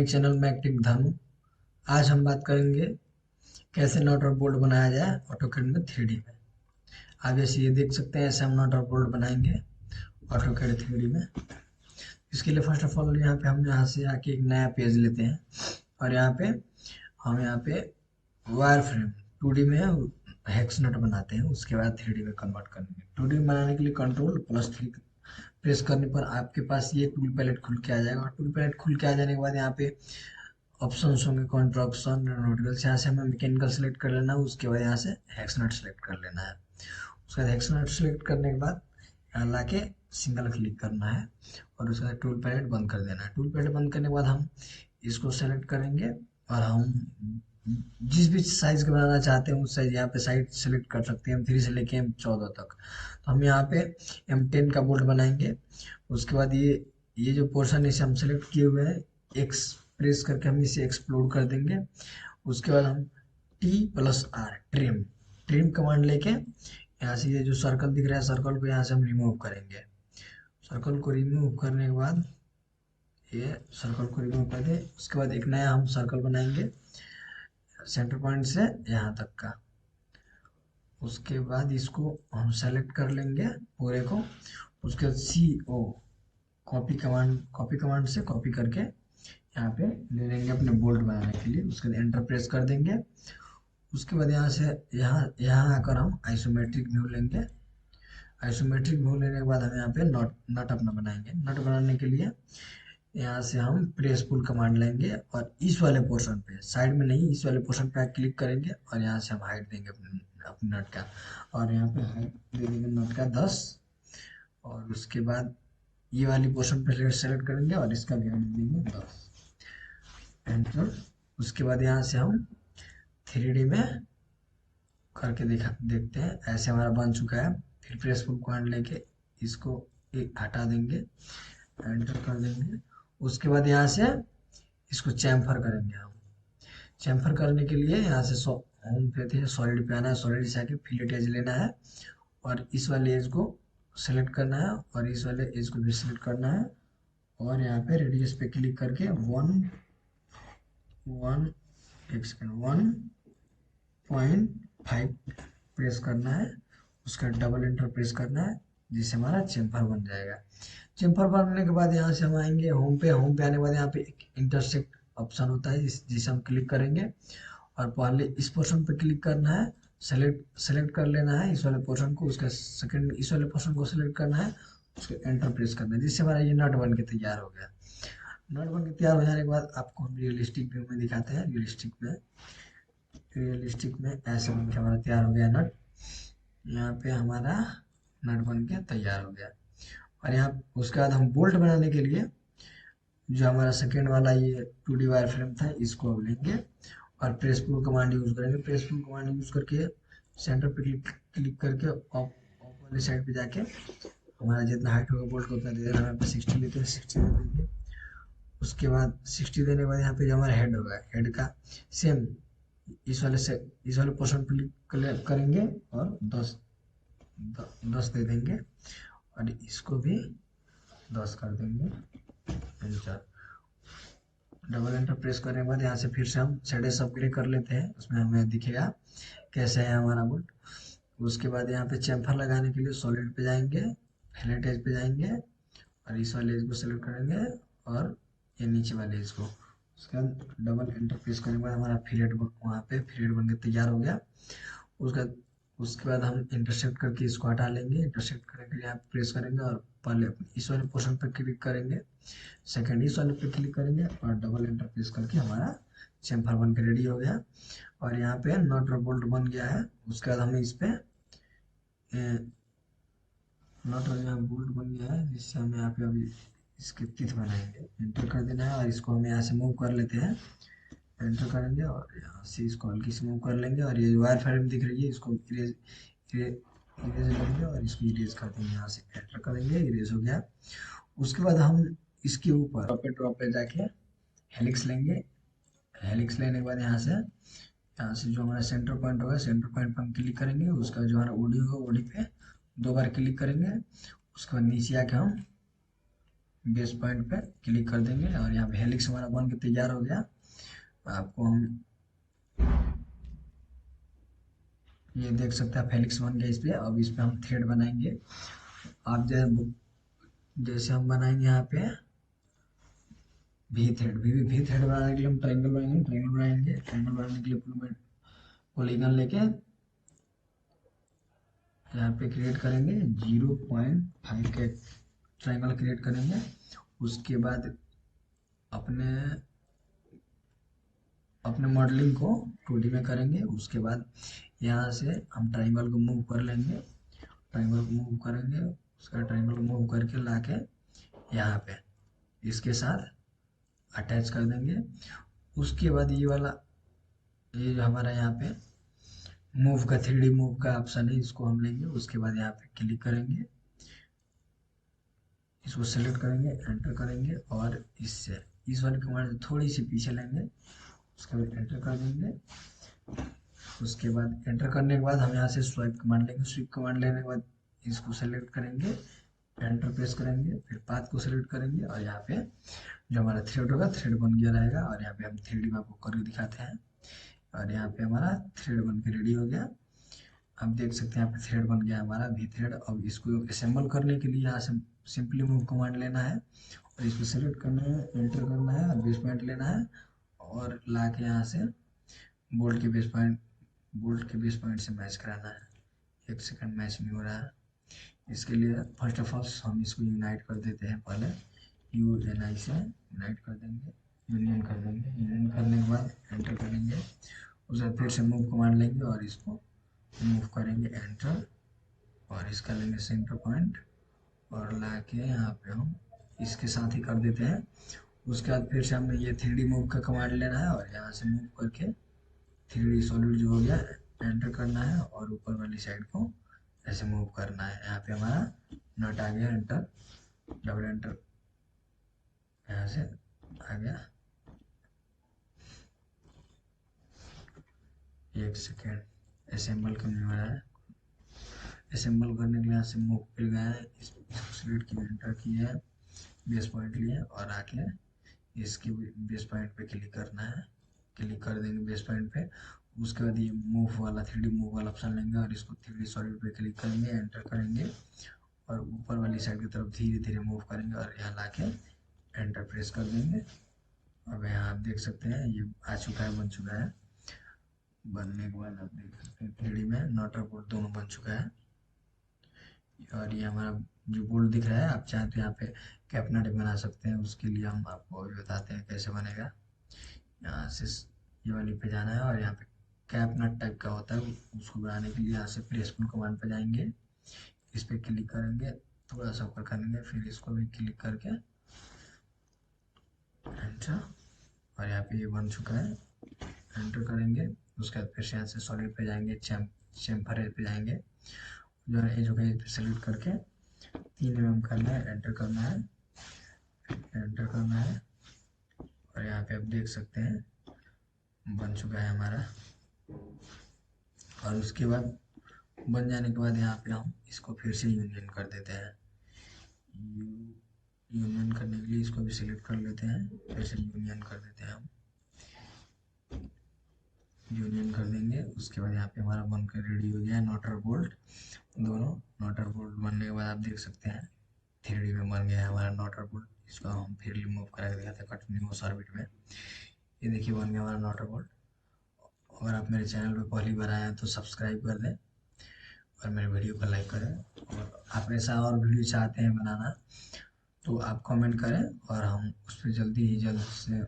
My channel में active धनु। आज हम बात करेंगे कैसे नट और बोल्ट बनाया जाए ऑटोकैड में 3D में। आप जैसे ये देख सकते हैं, ऐसे हम नट और बोल्ट बनाएंगे ऑटोकैड 3D में। इसके लिए फर्स्ट ऑफ ऑल हम यहाँ से आके एक नया पेज लेते हैं और यहाँ पे वायर फ्रेम 2D में हेक्स नट बनाते हैं। उसके बाद 3D में कन्वर्ट करेंगे। 2D में बनाने के लिए Ctrl+3 प्रेस करने पर आपके पास ये टूल पैलेट खुल के आ जाएगा। टूल पैलेट खुल के आ जाने के बाद यहाँ पे ऑप्शंस होंगे, कॉन्ट्रैक्शन, एरोनॉटिकल। यहाँ से हमें मैकेनिकल सेलेक्ट कर लेना है। उसके बाद यहाँ से हेक्स नट सेलेक्ट कर लेना है। उसके बाद हेक्स नट सेलेक्ट करने के बाद यहाँ लाके सिंगल क्लिक करना है और उसके बाद टूल पैलेट बंद कर देना है। टूल पैलेट बंद करने के बाद हम इसको सेलेक्ट करेंगे और हम जिस भी साइज का बनाना चाहते हैं उस साइज यहाँ पे साइज सेलेक्ट कर सकते हैं। M3 से लेके M14 तक। तो हम यहाँ पे M10 का बोल्ट बनाएंगे। उसके बाद ये जो पोर्शन इसे हम सेलेक्ट किए हुए हैं, एक्स प्रेस करके हम इसे एक्सप्लोड कर देंगे। उसके बाद हम T+R ट्रिम ट्रिम कमांड लेके यहाँ से ये जो सर्कल दिख रहा है, सर्कल को यहाँ से हम रिमूव करेंगे। सर्कल को रिमूव करने के बाद ये सर्कल को रिमूव कर दे। उसके बाद एक नया हम सर्कल बनाएंगे सेंटर पॉइंट से यहाँ तक का। उसके बाद इसको हम सेलेक्ट कर लेंगे पूरे को। उसके बाद CO कॉपी कमांड से कॉपी करके यहाँ पे ले लेंगे अपने बोल्ट बनाने के लिए। उसके बाद एंटर प्रेस कर देंगे। उसके बाद यहाँ से यहाँ आकर हम आइसोमेट्रिक व्यू लेंगे। आइसोमेट्रिक व्यू लेने के बाद हम यहाँ पे नट अपना बनाएंगे। नट बनाने के लिए यहाँ से हम प्रेस पुल कमांड लेंगे और इस वाले पोर्शन पे, साइड में नहीं, इस वाले पोर्शन पे क्लिक करेंगे और यहाँ से हम हाइट देंगे अपने नट का। और यहाँ पे हाइट दे देंगे नट का 10। और उसके बाद ये वाली पोर्शन पे सेलेक्ट करेंगे और इसका भी हाइट देंगे 10। एंटर। उसके बाद यहाँ से हम 3D में करके देखते हैं। ऐसे हमारा बन चुका है। फिर प्रेस पुल कमांड लेके इसको एक हटा देंगे, एंटर कर देंगे। उसके बाद यहाँ से इसको चैम्फर करेंगे हम। चैम्फर करने के लिए यहाँ से होम पे थे, सॉलिड पे आना है। सॉलिड से आके फिलेट एज लेना है और इस वाले एज को सेलेक्ट करना है और इस वाले एज को भी सेलेक्ट करना है। और यहाँ पे रेडियस पे क्लिक करके 1.5 प्रेस करना है। उसका डबल एंटर प्रेस करना है जिससे हमारा चैम्फर बन जाएगा। चैम्फर बनने के बाद यहाँ से हम आएंगे होम पे। होम पे आने के बाद यहाँ पे एक इंटरसेक्ट ऑप्शन होता है जिसे हम क्लिक करेंगे और पहले इस पोर्शन पे क्लिक करना है। सेलेक्ट कर लेना है इस वाले पोर्शन को। उसका सेकंड इस वाले पोर्शन को सेलेक्ट करना है। उसको एंटर प्रेस करना है जिससे हमारा ये नट बन के तैयार हो गया। नट बन के तैयार हो जाने के बाद आपको हम रियलिस्टिक व्यू में दिखाते हैं। रियलिस्टिक में ऐसे बन के हमारा तैयार हो गया नट। यहाँ पे हमारा नट बन के तैयार हो गया। और यहाँ उसके बाद हम बोल्ट बनाने के लिए जो हमारा सेकेंड वाला ये 2D वायर फ्रेम था, इसको अब लेंगे और प्रेस पुल कमांड यूज करेंगे। प्रेस पुल कमांड यूज करके सेंटर पे क्लिक करके ऑफ वाली साइड पे जाके हमारा जितना हाइट होगा बोल्ट को उतना दे देना। हम यहाँ पे 60 लेते हैं, 60 दे देंगे। उसके बाद 60 देने के बाद यहाँ पे जो हमारा हेड होगा, हेड का सेम इस वाले पोर्शन पे क्लिक करेंगे और 10 दे देंगे और इसको भी 10 कर देंगे। एंटर। डबल एंटर प्रेस करने के बाद यहाँ से फिर से हम शेडेस अपग्रेड कर लेते हैं। उसमें हमें दिखेगा कैसे है हमारा बोल्ट। उसके बाद यहाँ पे चैम्फर लगाने के लिए सॉलिड पे जाएंगे, फिलेट एज पे जाएंगे और इस वाले एज को सेलेक्ट करेंगे और ये नीचे वाले एज को। उसके बाद डबल एंटर प्रेस करने के बाद हमारा फिलेट वहाँ पे फिलेट बन के तैयार हो गया। उसके बाद हम इंटरसेक्ट करके इसको हटा लेंगे। इंटरसेक्ट करने के लिए आप प्रेस करेंगे और पहले इस वाले पोर्शन पर क्लिक करेंगे, सेकंड इस वाले पे क्लिक करेंगे और डबल एंटर प्रेस करके हमारा चैम्फर बन के रेडी हो गया। और यहाँ पे नट और बोल्ट बन गया है। उसके बाद हमें इस पे नट और यहाँ बोल्ट बन गया है जिससे हम यहाँ पे अभी इसके टीथ बनाएंगे। एंटर कर देना है और इसको हम यहाँ से मूव कर लेते हैं। एंटर करेंगे और यहाँ से इसको हल्की से मूव कर लेंगे और ये वायर फ्रेम दिख रही है इसको इरेज लेंगे और इसको इरेज कर देंगे। यहाँ से एंटर करेंगे, इरेज हो गया। उसके बाद हम इसके ऊपर ड्रॉप पे जाके हेलिक्स लेंगे। हेलिक्स लेने के बाद यहाँ से जो हमारा सेंटर पॉइंट होगा, सेंटर पॉइंट पर हम क्लिक करेंगे। उसका जो हमारा ओडी होगा, ओडी पे 2 बार क्लिक करेंगे। उसके बाद नीचे आके हम बेस पॉइंट पे क्लिक कर देंगे और यहाँ पे हेलिक्स हमारा बन के तैयार हो गया। आपको हम ये देख सकते हैं हेलिक्स बन गया इस पे। अब इस पे हम थ्रेड बनाएंगे। आप जैसे हम बनाएंगे यहाँ पे वी थ्रेड बनाने के लिए हम ट्रायंगल बनाएंगे। ट्रायंगल बनाने के लिए पॉलीगन लेके यहाँ पे क्रिएट करेंगे 0.5 के ट्रायंगल क्रिएट करेंगे। उसके बाद अपने मॉडलिंग को 2D में करेंगे। उसके बाद यहाँ से हम ट्रायंगल को मूव कर लेंगे, ट्रायंगल को मूव करेंगे, उसका ट्रायंगल को मूव करके लाके यहाँ पे इसके साथ अटैच कर देंगे। उसके बाद ये वाला ये जो हमारा यहाँ पे मूव का 3D मूव का ऑप्शन है, इसको हम लेंगे। उसके बाद यहाँ पे क्लिक करेंगे, इसको सेलेक्ट करेंगे, एंटर करेंगे और इससे इस वाली कमांड थोड़ी सी पीछे लेंगे। उसके बाद एंटर कर देंगे। उसके बाद एंटर करने के बाद हम यहाँ से स्वाइप कमांड लेंगे। स्वाइप कमांड लेने के बाद इसको सेलेक्ट करेंगे, एंटर प्रेस करेंगे, फिर पाथ को सेलेक्ट करेंगे और यहाँ पे जो हमारा थ्रेड होगा थ्रेड बन गया रहेगा। और यहाँ पे हम 3D में आपको करके दिखाते हैं। और यहाँ पे हमारा थ्रेड बन के रेडी हो गया। आप देख सकते हैं यहाँ पे थ्रेड बन गया हमारा वी थ्रेड। अब इसको असेंबल करने के लिए यहाँ से सिंपली मूव कमांड लेना है और इसको सेलेक्ट करना है, एंटर करना है और बेस पॉइंट लेना है और ला के यहाँ से बोल्ट के बेस पॉइंट से मैच कराना है। 1 सेकंड मैच नहीं हो रहा है। इसके लिए फर्स्ट ऑफ ऑल हम इसको यूनाइट कर देते हैं। पहले UNI से यूनाइट कर देंगे, यूनियन कर देंगे। यूनियन करने के बाद एंटर करेंगे। उसके बाद फिर से मूव कमांड लेंगे और इसको मूव करेंगे, एंटर, और इसका लेंगे सेंटर पॉइंट और ला के यहाँ पे हम इसके साथ ही कर देते हैं। उसके बाद फिर से हमें ये 3D मूव का कमांड लेना है और यहाँ से मूव करके 3D सॉलिड जो हो गया एंटर करना है और ऊपर वाली साइड को ऐसे मूव करना है। यहाँ पे हमारा नट आ गया, एंटर, डबल एंटर, यहाँ से आ गया। 1 सेकेंड असेंबल करने वाला है। असेंबल करने के लिए यहाँ से मूव पे गया है, इसको सिलेक्ट किया, एंटर किया है, बेस पॉइंट लिए और आके इसके बेस पॉइंट पे क्लिक करना है। क्लिक कर देंगे बेस पॉइंट पे। उसके बाद ये मूव वाला 3D मूव वाला ऑप्शन लेंगे और इसको 3D सॉलिड पे क्लिक करेंगे, एंटर करेंगे और ऊपर वाली साइड की तरफ धीरे धीरे मूव करेंगे और यहाँ लाके एंटर प्रेस कर देंगे। अब यहाँ आप देख सकते हैं ये आ चुका है, बन चुका है। बनने के बाद आप देख सकते हैं 3D में नट और बोल्ट दोनों बन चुका है। और ये हमारा जो बोल्ट दिख रहा है, आप चाहें तो यहाँ पे कैपनट बना सकते हैं। उसके लिए हम आपको अभी बताते हैं कैसे बनेगा। यहाँ से ये वाली पे जाना है और यहाँ पे कैपनट टाइप का होता है, उसको बनाने के लिए यहाँ से प्लेसमेंट कमांड पे जाएंगे, इस पे क्लिक करेंगे, थोड़ा सा ऊपर करेंगे, फिर इसको भी क्लिक करके एंटर, और यहाँ पे ये बन चुका है, एंटर करेंगे। उसके बाद फिर से यहाँ से सॉलिड पे जाएंगे, चैम्फर पे जाएंगे, जो है एज होगा पे सेलेक्ट करके 3 mm करना है, एंटर करना है, एंटर करना है और यहाँ पे आप देख सकते हैं बन चुका है हमारा। और उसके बाद बन जाने के बाद यहाँ पे हम इसको फिर से यूनियन कर देते हैं। यूनियन करने के लिए इसको भी सिलेक्ट कर लेते हैं, फिर से यूनियन कर देते हैं हम, यूनियन कर देंगे। उसके बाद यहाँ पे हमारा बनकर रेडी हो गया है नट और बोल्ट दोनों। नट और बोल्ट बनने के बाद आप देख सकते हैं 3D में बन गया है हमारा नट और बोल्ट। इसको हम फिर रिमूव करा के दिखाते हैं कंटिन्यू ऑर्बिट में। ये देखिए बन गया हमारा नट और बोल्ट। अगर आप मेरे चैनल पे पहली बार आए हैं तो सब्सक्राइब कर दें और मेरे वीडियो को लाइक करें। और आप ऐसा और वीडियो चाहते हैं बनाना तो आप कमेंट करें और हम उस पर जल्द से